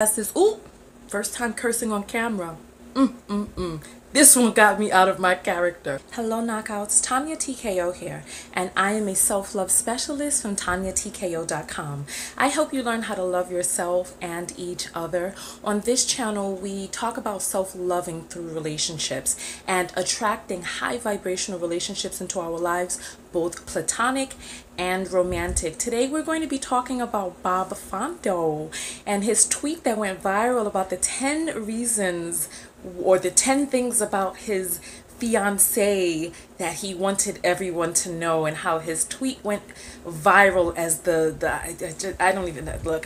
This, ooh, first time cursing on camera. This one got me out of my character. Hello knockouts, Tonya TKO here, and I am a self-love specialist from TonyaTko.com. I help you learn how to love yourself and each other. On this channel, we talk about self-loving through relationships and attracting high vibrational relationships into our lives, both platonic and romantic. Today we're going to be talking about Bob Phondo and his tweet that went viral about the 10 reasons or the 10 things about his fiancée that he wanted everyone to know, and how his tweet went viral as I don't even know. Look,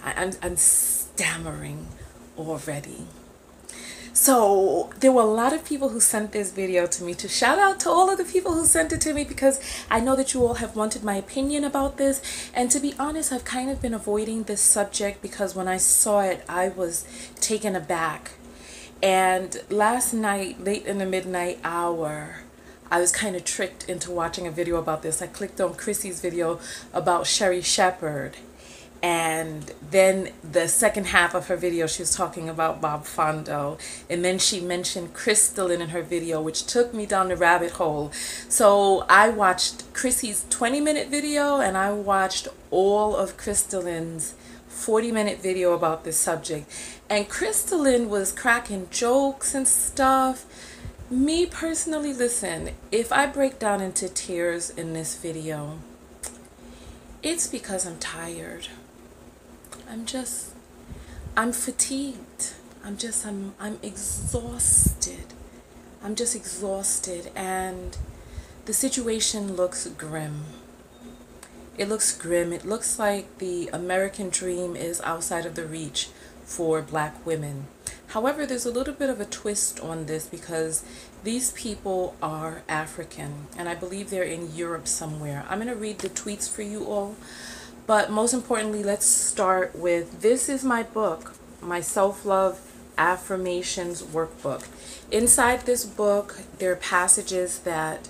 I'm stammering already. So there were a lot of people who sent this video to me. To shout out to all of the people who sent it to me, because I know that you all have wanted my opinion about this. And to be honest, I've kind of been avoiding this subject because when I saw it, I was taken aback. And last night, late in the midnight hour, I was kind of tricked into watching a video about this. I clicked on Chrissy's video about Sherry Shepherd. And then the second half of her video, she was talking about Bob Phondo. And then she mentioned Crystalline in her video, which took me down the rabbit hole. So I watched Chrissy's 20-minute video, and I watched all of Crystalline's 40-minute video about this subject. And Crystalline was cracking jokes and stuff. Me personally, listen, if I break down into tears in this video, it's because I'm tired. I'm fatigued. I'm exhausted. I'm just exhausted, and the situation looks grim. It looks grim. It looks like the American dream is outside of the reach for black women. However, there's a little bit of a twist on this because these people are African, and I believe they're in Europe somewhere. I'm going to read the tweets for you all. But most importantly, let's start with, this is my book, my self-love affirmations workbook. Inside this book, there are passages that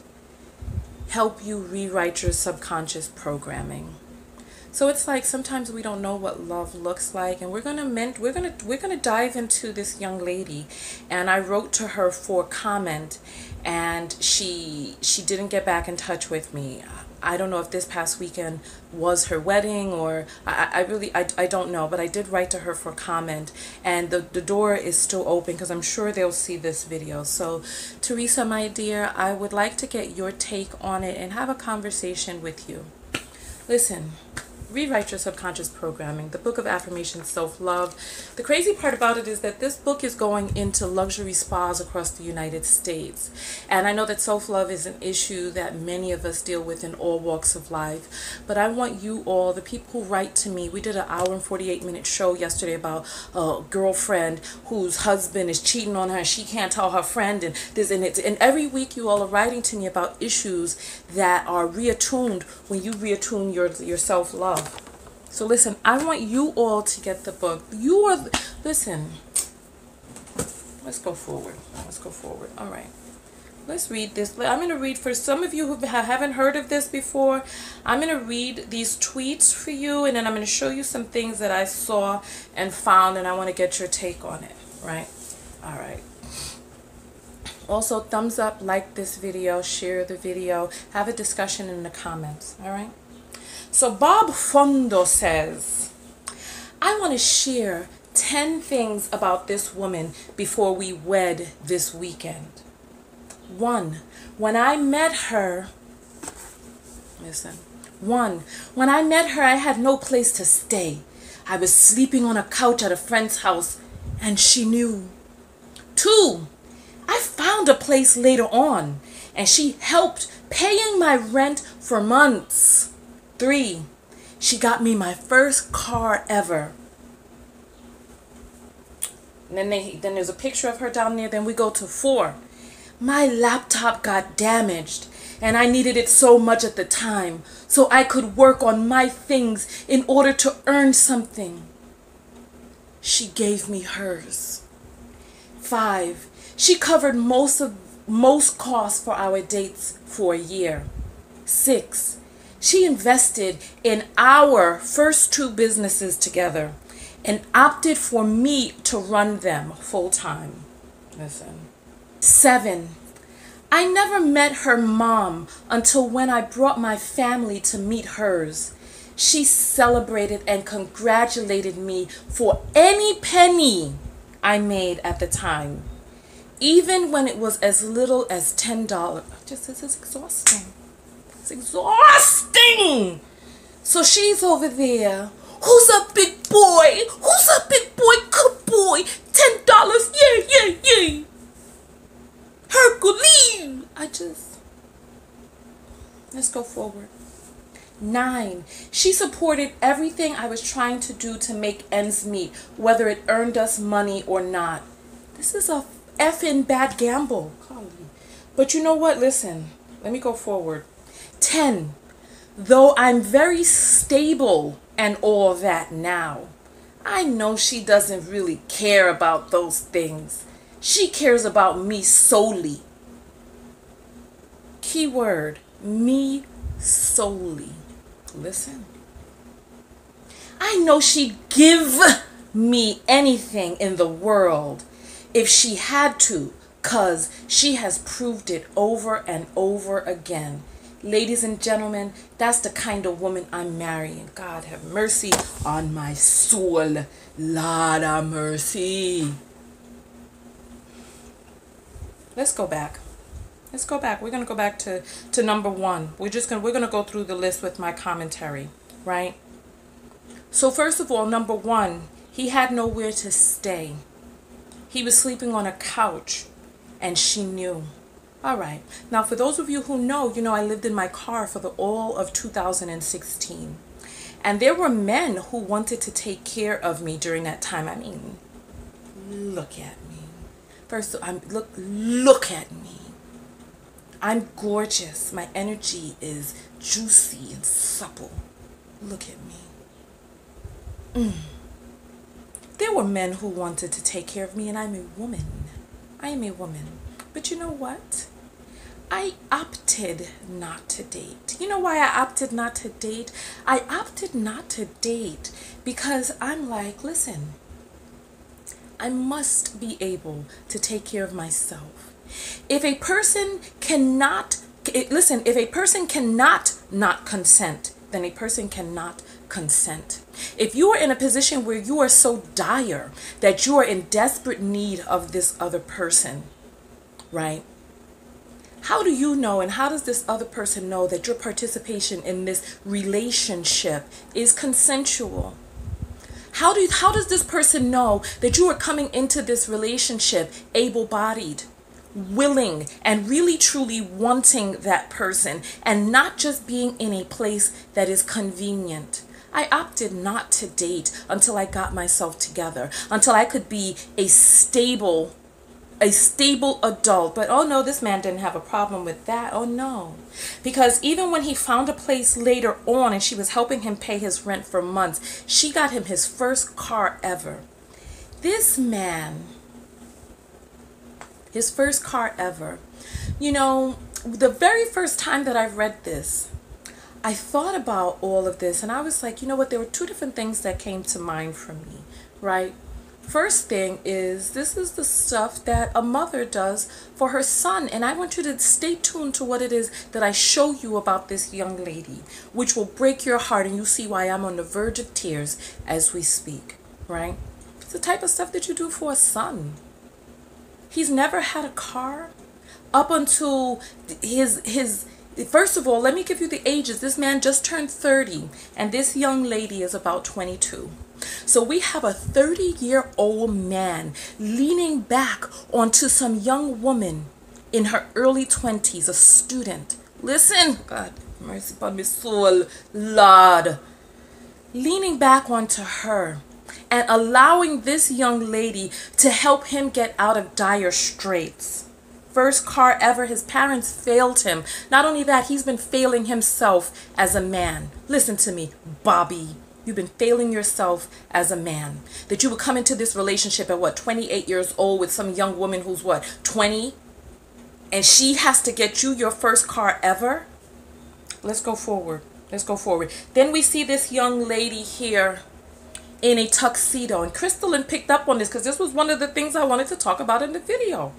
help you rewrite your subconscious programming. So it's like sometimes we don't know what love looks like, and we're gonna dive into this young lady. And I wrote to her for comment, and she didn't get back in touch with me. I don't know if this past weekend was her wedding, or I don't know, but I did write to her for comment, and the door is still open because I'm sure they'll see this video. So Teresa, my dear, I would like to get your take on it and have a conversation with you. Listen, rewrite your subconscious programming, the book of affirmations, self-love. The crazy part about it is that this book is going into luxury spas across the United States. And I know that self-love is an issue that many of us deal with in all walks of life. But I want you all, the people who write to me, we did an hour and 48-minute show yesterday about a girlfriend whose husband is cheating on her and she can't tell her friend. And every week you all are writing to me about issues that are reattuned when you reattune your self-love. So listen, I want you all to get the book. Listen, let's go forward. All right, let's read this. I'm going to read, for some of you who haven't heard of this before, I'm going to read these tweets for you, and then I'm going to show you some things that I saw and found, and I want to get your take on it, right? All right. Also, thumbs up, like this video, share the video, have a discussion in the comments, all right? So Bob Phondo says, I want to share 10 things about this woman before we wed this weekend. 1. When I met her, I had no place to stay. I was sleeping on a couch at a friend's house, and she knew. 2. I found a place later on, and she helped paying my rent for months. 3. She got me my first car ever. And then there's a picture of her down there. Then we go to 4. My laptop got damaged, and I needed it so much at the time, so I could work on my things in order to earn something. She gave me hers. 5. She covered most costs for our dates for a year. 6. She invested in our first 2 businesses together. and opted for me to run them full time. Listen. 7. I never met her mom until when I brought my family to meet hers. She celebrated and congratulated me for any penny I made at the time, even when it was as little as $10. This is exhausting. It's exhausting. So she's over there. Who's a big boy? Who's a big boy? Good boy. $10. Yeah. Hercules. Let's go forward. 9. She supported everything I was trying to do to make ends meet, whether it earned us money or not. This is a effing bad gamble, Carly. But you know what? Listen, let me go forward. 10. Though I'm very stable and all that now, I know she doesn't really care about those things. She cares about me solely. Keyword, me solely. Listen. I know she'd give me anything in the world if she had to, 'cause she has proved it over and over again. Ladies and gentlemen, that's the kind of woman I'm marrying. God have mercy on my soul. Lord of mercy. Let's go back. We're going to go back to number 1. We're going to go through the list with my commentary, right? So first of all, number 1, he had nowhere to stay. He was sleeping on a couch, and she knew. All right. Now, for those of you who know, I lived in my car for all of 2016. And there were men who wanted to take care of me during that time. I mean, look at me. First, look at me. I'm gorgeous. My energy is juicy and supple. Look at me. There were men who wanted to take care of me, and I'm a woman. I am a woman. But you know what? I opted not to date. You know why I opted not to date? I opted not to date because I'm like, listen, I must be able to take care of myself. If a person cannot not consent, then a person cannot consent. If you are in a position where you are so dire that you are in desperate need of this other person, right? How do you know, and how does this other person know that your participation in this relationship is consensual? How does this person know that you are coming into this relationship able-bodied, willing, and really truly wanting that person, and not just being in a place that is convenient? I opted not to date until I got myself together, until I could be a stable adult. But oh no, this man didn't have a problem with that. Oh no. Because even when he found a place later on and she was helping him pay his rent for months, she got him his first car ever. This man, his first car ever. The very first time that I read this, I thought about all of this, and I was like, you know what, there were 2 different things that came to mind for me, right? First thing is, this is the stuff that a mother does for her son, and I want you to stay tuned to what it is that I show you about this young lady, which will break your heart, and you'll see why I'm on the verge of tears as we speak, right? It's the type of stuff that you do for a son. He's never had a car up until his first of all, let me give you the ages. This man just turned 30, and this young lady is about 22. So we have a 30-year-old man leaning back onto some young woman in her early 20s, a student. Listen, God, mercy upon my soul, Lord. Leaning back onto her and allowing this young lady to help him get out of dire straits. First car ever. His parents failed him. Not only that, he's been failing himself as a man. Listen to me, Bobby. You've been failing yourself as a man. That you would come into this relationship at 28 years old with some young woman who's 20? And she has to get you your first car ever? Let's go forward. Then we see this young lady here in a tuxedo. And Crystalline picked up on this because this was one of the things I wanted to talk about in the video.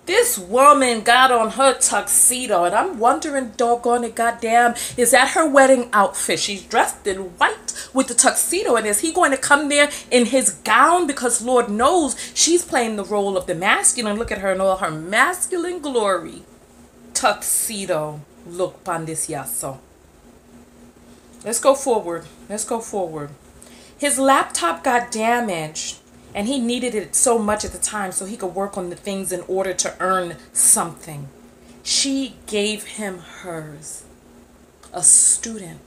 This woman got on her tuxedo, and I'm wondering, doggone it, goddamn, is that her wedding outfit? She's dressed in white with the tuxedo, and is he going to come there in his gown? Because Lord knows she's playing the role of the masculine. Look at her in all her masculine glory. Tuxedo look upon this yasso. Let's go forward. Let's go forward. His laptop got damaged. And he needed it so much at the time so he could work on the things in order to earn something. She gave him hers. A student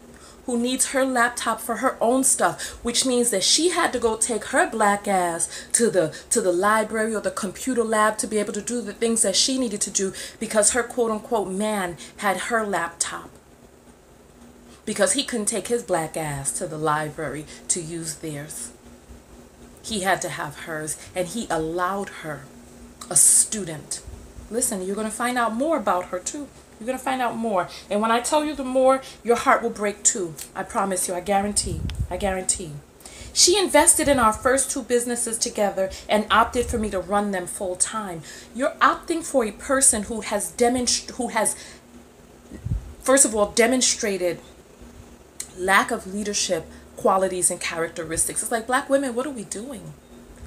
who needs her laptop for her own stuff, which means that she had to go take her black ass to the library or the computer lab to be able to do the things that she needed to do because her quote-unquote man had her laptop. Because he couldn't take his black ass to the library to use theirs. He had to have hers, and he allowed her, a student. Listen, you're going to find out more about her too. You're going to find out more. And when I tell you the more, your heart will break too. I promise you. I guarantee. I guarantee. She invested in our first 2 businesses together and opted for me to run them full time. You're opting for a person who has first of all, demonstrated lack of leadership qualities and characteristics. It's like, black women, what are we doing?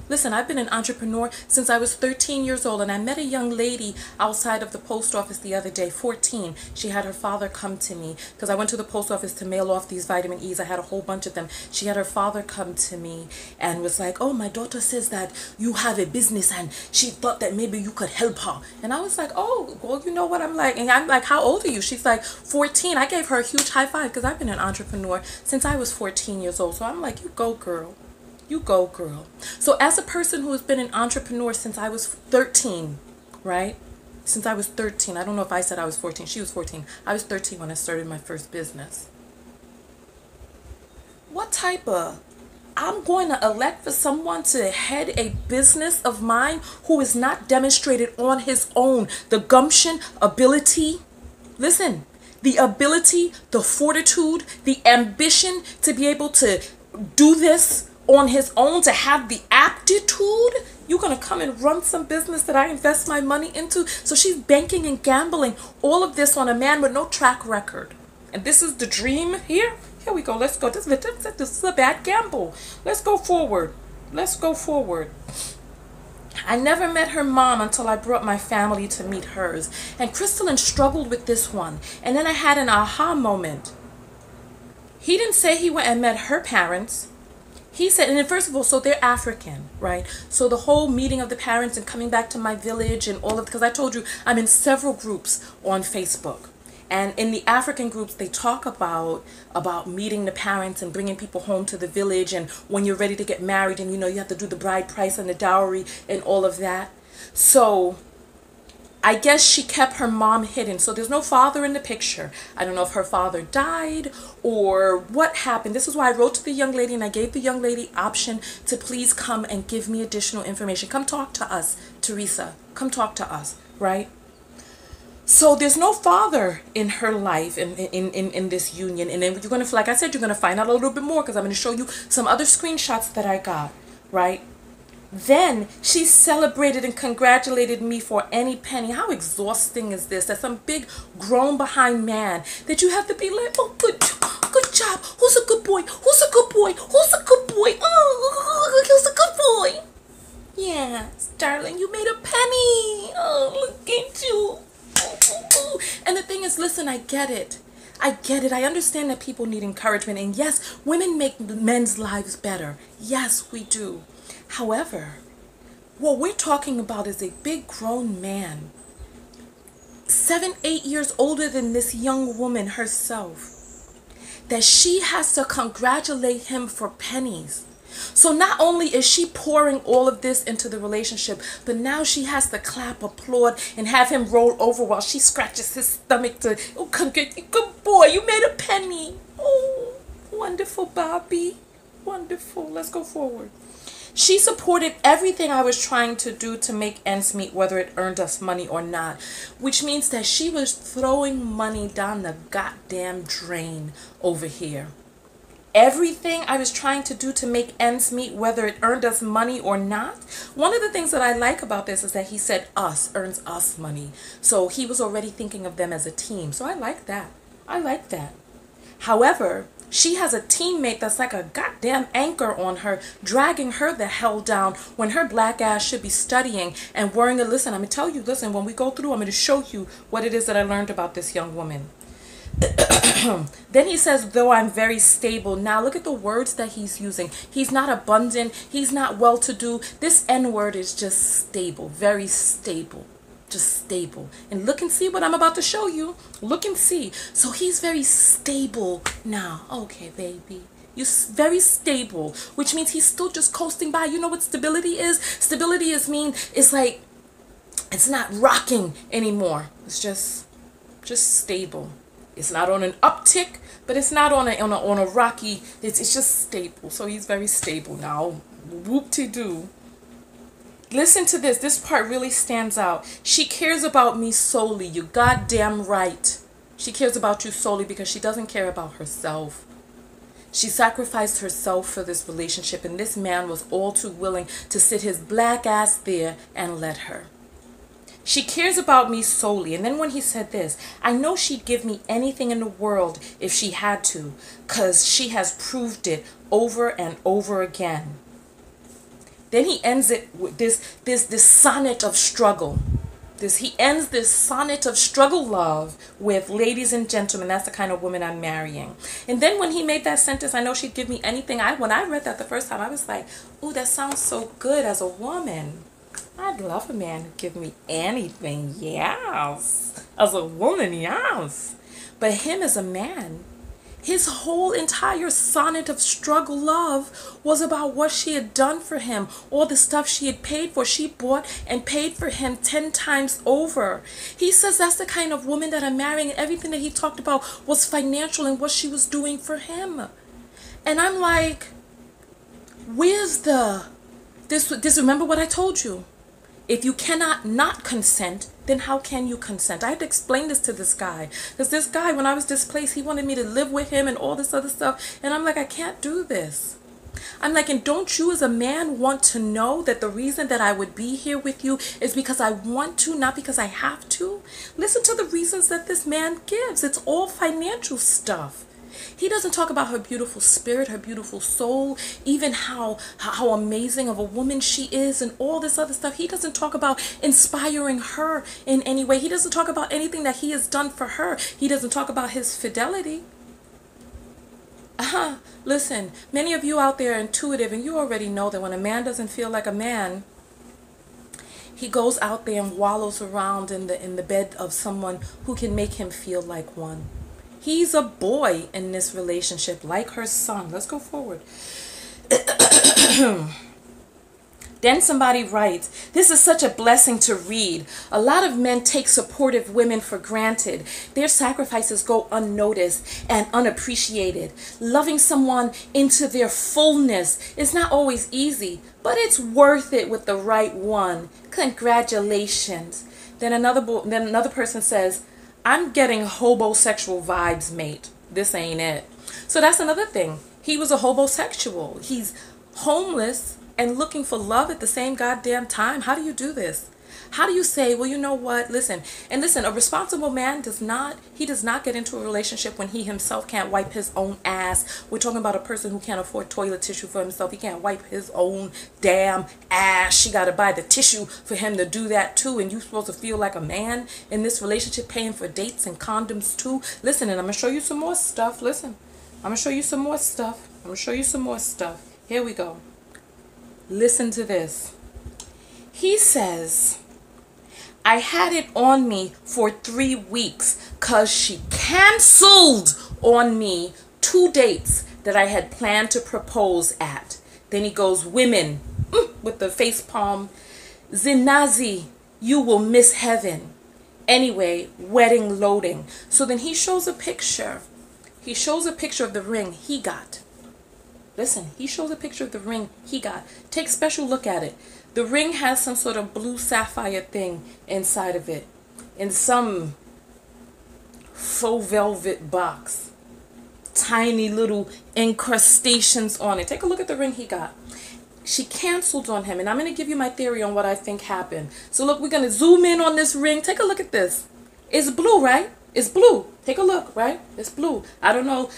Listen, I've been an entrepreneur since I was 13 years old, and I met a young lady outside of the post office the other day, 14. She had her father come to me because I went to the post office to mail off these vitamin E's. I had a whole bunch of them. She had her father come to me and was like, oh, my daughter says that you have a business and she thought that maybe you could help her. And I was like, oh, well, you know what? I'm like, how old are you? She's like, 14. I gave her a huge high five because I've been an entrepreneur since I was 14 years old. So I'm like, you go, girl. You go, girl. So as a person who has been an entrepreneur since I was 13, right? Since I was 13. I don't know if I said I was 14. She was 14. I was 13 when I started my first business. What type of... I'm going to elect for someone to head a business of mine who is not demonstrated on his own the gumption, ability. Listen, the ability, the fortitude, the ambition to be able to do this on his own, to have the aptitude. You're going to come and run some business that I invest my money into. So she's banking and gambling all of this on a man with no track record. And this is the dream here. Here we go. Let's go. This is a bad gamble. Let's go forward. Let's go forward. I never met her mom until I brought my family to meet hers. And Crystalline struggled with this one. And then I had an aha moment. He didn't say he went and met her parents. He said, and then first of all, so they're African, right? So the whole meeting of the parents and coming back to my village and all of, because I told you I'm in several groups on Facebook. And in the African groups, they talk about meeting the parents and bringing people home to the village. And when you're ready to get married and, you know, you have to do the bride price and the dowry and all of that. So I guess she kept her mom hidden. So there's no father in the picture. I don't know if her father died or what happened. This is why I wrote to the young lady and I gave the young lady option to please come and give me additional information. Come talk to us, Teresa. Come talk to us, right? So there's no father in her life in this union. And then you're going to, like I said, you're going to find out a little bit more because I'm going to show you some other screenshots that I got, right? Then she celebrated and congratulated me for any penny. How exhausting is this? That some big grown behind man that you have to be like, oh, good job. Who's a good boy? Who's a good boy? Who's a good boy? Oh, who's a good boy? Yes, darling, you made a penny. Oh, look at you. And the thing is, listen, I get it. I get it. I understand that people need encouragement. And yes, women make men's lives better. Yes, we do. However, what we're talking about is a big grown man, 7, 8 years older than this young woman herself, that she has to congratulate him for pennies. So not only is she pouring all of this into the relationship, but now she has to clap, applaud, and have him roll over while she scratches his stomach to, oh, good boy, you made a penny. Oh, wonderful, Bobby. Wonderful. Let's go forward. She supported everything I was trying to do to make ends meet, whether it earned us money or not, which means that she was throwing money down the goddamn drain over here. everything I was trying to do to make ends meet, whether it earned us money or not. One of the things that I like about this is that he said us, earns us money. So he was already thinking of them as a team. So I like that. I like that. However, she has a teammate that's like a goddamn anchor on her, dragging her the hell down when her black ass should be studying and worrying. Listen, I'm going to tell you, listen, when we go through, I'm going to show you what it is that I learned about this young woman. Then he says, though I'm very stable. Now look at the words that he's using. He's not abundant. He's not well-to-do. This N-word is just stable, very stable. Just stable. And look and see what I'm about to show you. Look and see. So he's very stable now. Okay, baby. You're very stable, which means he's still just coasting by. You know what stability is? Stability it's like it's not rocking anymore. It's just stable. It's not on an uptick, but it's not on a rocky. It's just stable. So he's very stable now. Whoop-de-doo. Listen to this. This part really stands out. She cares about me solely. You goddamn right. She cares about you solely because she doesn't care about herself. She sacrificed herself for this relationship, and this man was all too willing to sit his black ass there and let her. She cares about me solely. And then when he said this, I know she'd give me anything in the world if she had to, because she has proved it over and over again. Then he ends it with this sonnet of struggle. He ends this sonnet of struggle love with, ladies and gentlemen, that's the kind of woman I'm marrying. And then when he made that sentence, I know she'd give me anything. When I read that the first time, I was like, ooh, that sounds so good as a woman. I'd love a man to give me anything, yes. As a woman, yes. But him as a man, his whole entire sonnet of struggle love was about what she had done for him. All the stuff she had paid for. She bought and paid for him 10 times over. He says that's the kind of woman that I'm marrying. And everything that he talked about was financial and what she was doing for him. And I'm like, where's this? Remember what I told you. If you cannot not consent, then how can you consent? I had to explain this to this guy. Because this guy, when I was displaced, he wanted me to live with him and all this other stuff. And I'm like, I can't do this. I'm like, and don't you as a man want to know that the reason that I would be here with you is because I want to, not because I have to? Listen to the reasons that this man gives. It's all financial stuff. He doesn't talk about her beautiful spirit, her beautiful soul, even how amazing of a woman she is and all this other stuff. He doesn't talk about inspiring her in any way. He doesn't talk about anything that he has done for her. He doesn't talk about his fidelity. Listen, many of you out there are intuitive, and you already know that when a man doesn't feel like a man, he goes out there and wallows around in the bed of someone who can make him feel like one. He's a boy in this relationship, like her son. Let's go forward. Then somebody writes, this is such a blessing to read. A lot of men take supportive women for granted. Their sacrifices go unnoticed and unappreciated. Loving someone into their fullness is not always easy, but it's worth it with the right one. Congratulations. Then another person says, I'm getting hobosexual vibes, mate. This ain't it. So that's another thing. He was a hobosexual. He's homeless and looking for love at the same goddamn time. How do you do this? How do you say, well, you know what? Listen, a responsible man does not get into a relationship when he himself can't wipe his own ass. We're talking about a person who can't afford toilet tissue for himself. He can't wipe his own damn ass. She got to buy the tissue for him to do that too. And you're supposed to feel like a man in this relationship, paying for dates and condoms too. Listen, and I'm going to show you some more stuff. Listen, I'm going to show you some more stuff. I'm going to show you some more stuff. Here we go. Listen to this. He says, I had it on me for 3 weeks because she canceled on me 2 dates that I had planned to propose at. Then he goes, women, with the face palm, Zinazi, you will miss heaven. Anyway, wedding loading. So then he shows a picture. He shows a picture of the ring he got. Listen, he shows a picture of the ring he got. Take a special look at it. The ring has some sort of blue sapphire thing inside of it, in some faux velvet box. tiny little incrustations on it. Take a look at the ring he got. She canceled on him, and I'm going to give you my theory on what I think happened. So look, we're going to zoom in on this ring. Take a look at this. It's blue, right? It's blue. Take a look, right? It's blue. I don't know.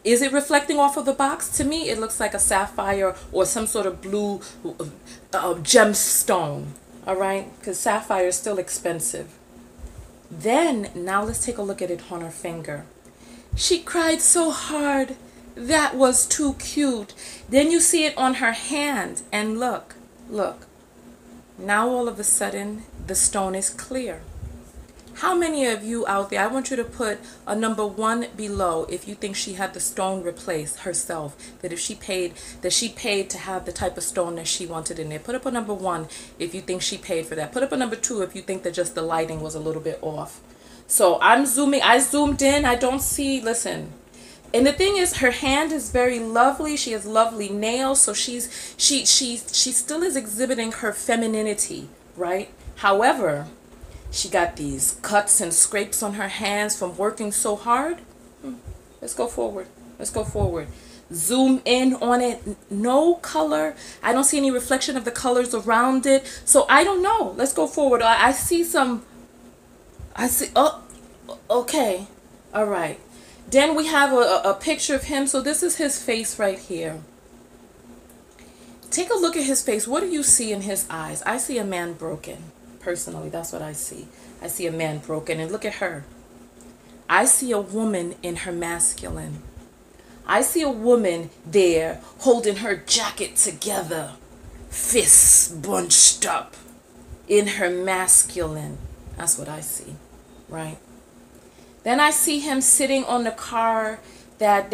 Is it reflecting off of the box? To me, it looks like a sapphire or some sort of blue gemstone. All right? Because sapphire is still expensive. Then, now let's take a look at it on her finger. She cried so hard. That was too cute. Then you see it on her hand. And look, look. Now all of a sudden, the stone is clear. How many of you out there, I want you to put a number 1 below if you think she had the stone replaced herself, that if she paid to have the type of stone that she wanted in there. Put up a number 1 if you think she paid for that. Put up a number 2 if you think that just the lighting was a little bit off. So I zoomed in, I don't see, listen. And the thing is, her hand is very lovely. She has lovely nails, so she still is exhibiting her femininity, right? However, she got these cuts and scrapes on her hands from working so hard. Let's go forward. Let's go forward. Zoom in on it. No color. I don't see any reflection of the colors around it. So I don't know. Let's go forward. I see some. Oh, okay. All right. Then we have a picture of him. So this is his face right here. Take a look at his face. What do you see in his eyes? I see a man broken. Personally, that's what I see. I see a man broken. And look at her. I see a woman in her masculine. I see a woman there holding her jacket together, fists bunched up in her masculine. That's what I see, right? Then I see him sitting on the car that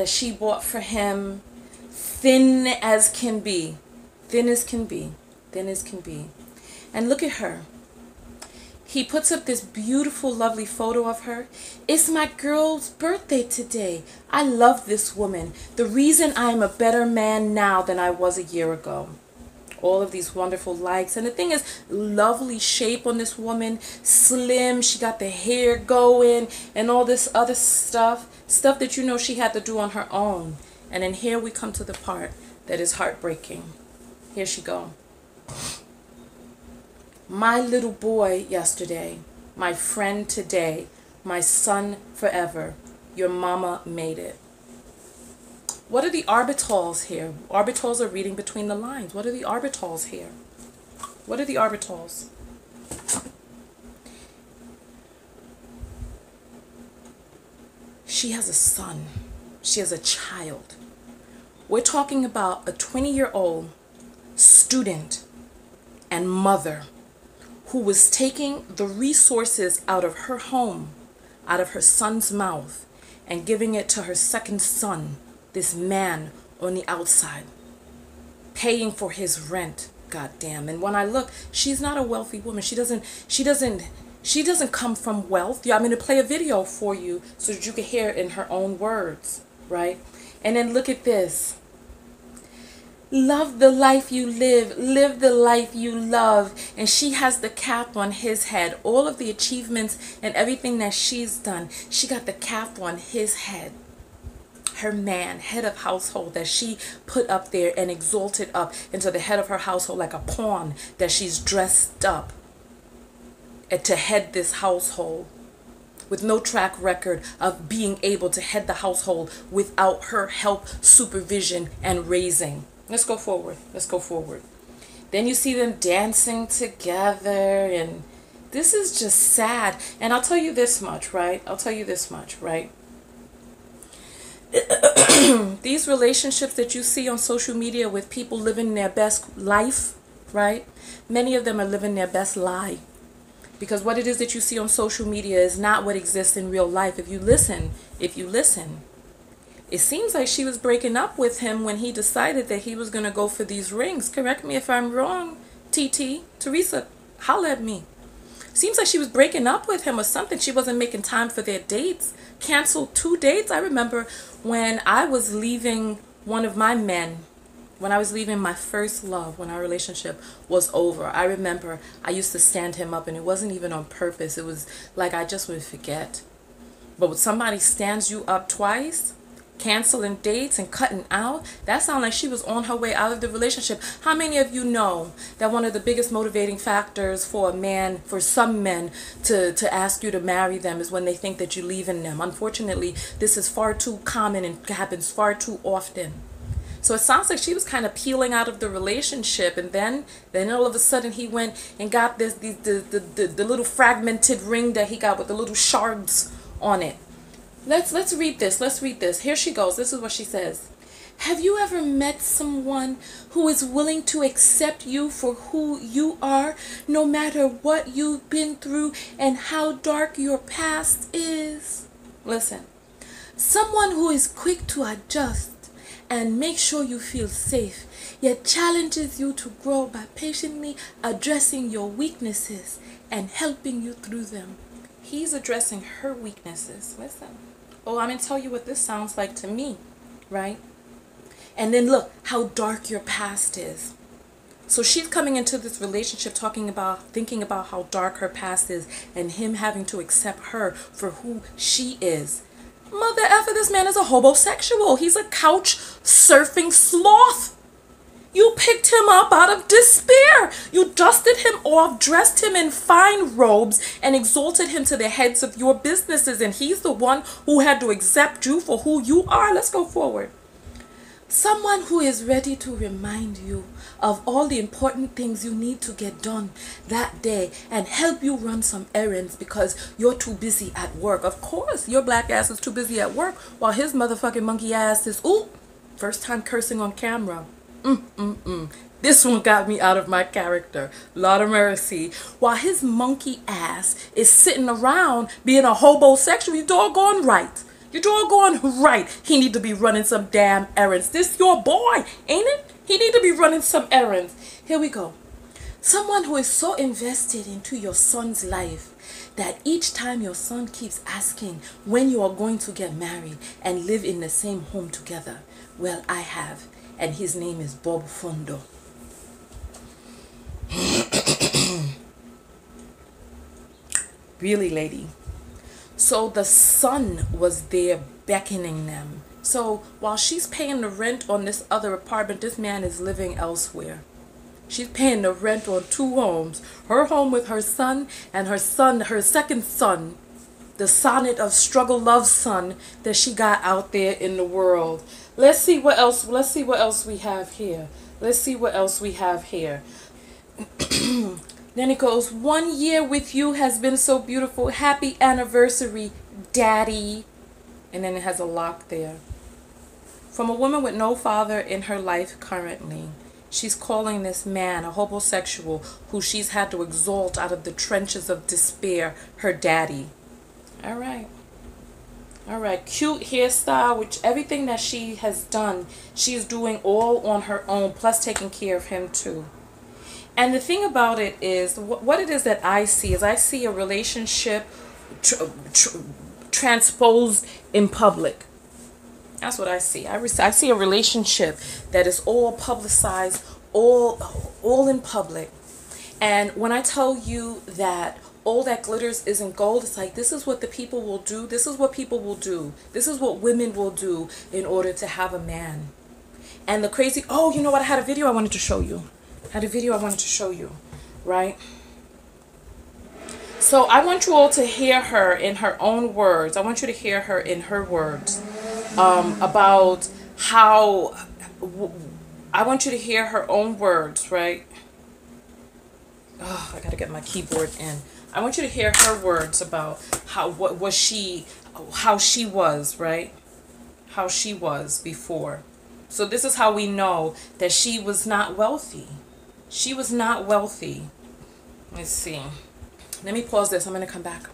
she bought for him, thin as can be, thin as can be, thin as can be. And look at her. He puts up this beautiful, lovely photo of her. It's my girl's birthday today. I love this woman. The reason I'm a better man now than I was a year ago. All of these wonderful likes. And the thing is, lovely shape on this woman. Slim. She got the hair going and all this other stuff. Stuff that you know she had to do on her own. And then here we come to the part that is heartbreaking. Here she go. My little boy yesterday, my friend today, my son forever, your mama made it. What are the arbitals here? Arbitals are reading between the lines. What are the arbitals here? What are the arbitals? She has a son. She has a child. We're talking about a 20-year-old student and mother who was taking the resources out of her home, out of her son's mouth, and giving it to her second son, this man on the outside, paying for his rent. Goddamn. And when I look, she's not a wealthy woman. She doesn't come from wealth. Yeah, I'm going to play a video for you so that you can hear it in her own words, right? And then look at this. Love the life you live. Live the life you love. And she has the cap on his head. All of the achievements and everything that she's done, she got the cap on his head. Her man, head of household, that she put up there and exalted up into the head of her household like a pawn that she's dressed up to head this household, with no track record of being able to head the household without her help, supervision, and raising. Let's go forward. Let's go forward. Then you see them dancing together, and this is just sad. And I'll tell you this much, right? I'll tell you this much, right? These relationships that you see on social media with people living their best life, right? Many of them are living their best lie. Because what it is that you see on social media is not what exists in real life. If you listen, it seems like she was breaking up with him when he decided that he was going to go for these rings. Correct me if I'm wrong, TT. Teresa, holla at me. Seems like she was breaking up with him or something. She wasn't making time for their dates. Canceled 2 dates. I remember when I was leaving one of my men, when I was leaving my first love, when our relationship was over. I remember I used to stand him up, and it wasn't even on purpose. It was like I just would forget. But when somebody stands you up twice, canceling dates and cutting out, that sounds like she was on her way out of the relationship. How many of you know that one of the biggest motivating factors for a man, for some men, to ask you to marry them is when they think that you're leaving them? Unfortunately, this is far too common and happens far too often. So it sounds like she was kind of peeling out of the relationship, and then all of a sudden he went and got the little fragmented ring that he got with the little shards on it. Let's read this. Let's read this. Here she goes. This is what she says. Have you ever met someone who is willing to accept you for who you are, no matter what you've been through and how dark your past is? Listen. Someone who is quick to adjust and make sure you feel safe, yet challenges you to grow by patiently addressing your weaknesses and helping you through them. He's addressing her weaknesses. Listen. Oh, I'm going to tell you what this sounds like to me, right? And then look how dark your past is. So she's coming into this relationship thinking about how dark her past is, and him having to accept her for who she is. Mother effer, this man is a homosexual. He's a couch surfing sloth. You picked him up out of despair. You dusted him off, dressed him in fine robes, and exalted him to the heads of your businesses. And he's the one who had to accept you for who you are. Let's go forward. Someone who is ready to remind you of all the important things you need to get done that day and help you run some errands because you're too busy at work. Of course, your black ass is too busy at work while his motherfucking monkey ass is, ooh, first time cursing on camera. This one got me out of my character. Lord of mercy. While his monkey ass is sitting around being a homosexual, you doggone right. You doggone right. He need to be running some damn errands. This your boy, ain't it? He need to be running some errands. Here we go. Someone who is so invested into your son's life that each time your son keeps asking when you are going to get married and live in the same home together. Well, I have. And his name is Bob Phondo. Really, lady. So the son was there beckoning them. So while she's paying the rent on this other apartment, this man is living elsewhere. She's paying the rent on 2 homes. Her home with her son, and her second son, the sonnet of struggle love son that she got out there in the world. Let's see what else we have here. Let's see what else we have here. Then it goes, 1 year with you has been so beautiful. Happy anniversary, daddy. And then it has a lock there. From a woman with no father in her life currently. She's calling this man, a homosexual, who she's had to exalt out of the trenches of despair, her daddy. All right. All right. Cute hairstyle, which everything that she has done, she's doing all on her own, plus taking care of him too. And the thing about it is, what it is that I see is I see a relationship transposed in public. That's what I see. I see a relationship that is all publicized, all in public. And when I tell you that all that glitters isn't gold, it's like, this is what the people will do. This is what people will do. This is what women will do in order to have a man. And the crazy, oh, you know what? I had a video I wanted to show you. Right? So I want you all to hear her in her own words. I want you to hear her in her words about how, I want you to hear her own words, right? Oh, I gotta get my keyboard in. I want you to hear her words about how she was, right? How she was before. So this is how we know that she was not wealthy. She was not wealthy. Let's see. Let me pause this. I'm going to come back.